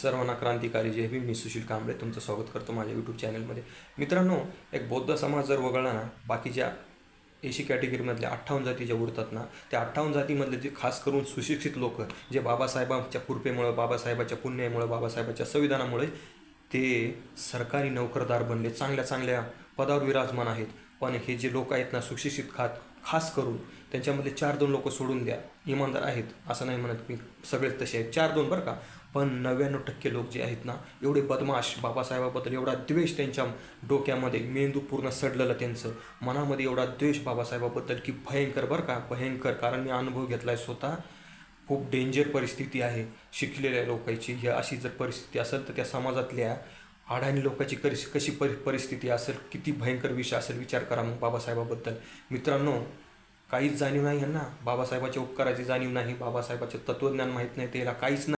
सर्वांना क्रांतिकारी जय भीम. मी सुशील कांबळे तुमचं स्वागत करतो माझ्या यूट्यूब चॅनलमध्ये. मित्रांनो, एक बौद्ध समाज जर वगळला ना, बाकीच्या 80 कॅटेगरीमधल्या 58 जाती ज्या उरतात ना, त्या 58 जातीमधले जे खास करून सुशिक्षित लोक, जे बाबासाहेबांच्या कृपेमुळं, बाबासाहेबाच्या पुण्यामुळं, बाबासाहेबाच्या संविधानामुळे ते सरकारी नोकरदार बनले, चांगल्या चांगल्या पदावर विराजमान आहेत. पण हे जे लोक आहेत ना, सुशिक्षित खास करून त्यांच्यामधले 4-2 लोक सोडून द्या, इमानदार आहेत असं नाही म्हणत मी, सगळेच तसे आहेत, 4-2 बरं का. पण 99% लोक जे आहेत ना, एवढे बदमाश, बाबासाहेबाबद्दल एवढा द्वेष त्यांच्या डोक्यामध्ये, मेंदू पूर्ण सडलेलं त्यांचं, मनामध्ये एवढा द्वेष बाबासाहेबाबद्दल की भयंकर बरं का, भयंकर. कारण मी अनुभव घेतला आहे स्वतः. खूप डेंजर परिस्थिती आहे शिकलेल्या लोकांची. ही अशी जर परिस्थिती असेल तर त्या समाजातल्या अडाणी लोकांची कशी परिस्थिती असेल, किती भयंकर विषय असेल, विचार करा मग बाबासाहेबाबद्दल. मित्रांनो, काहीच जाणीव नाही ह्यांना, बाबासाहेबाच्या उपकाराची जाणीव नाही, बाबासाहेबाचे तत्त्वज्ञान माहीत नाही, त्याला काहीच नाही.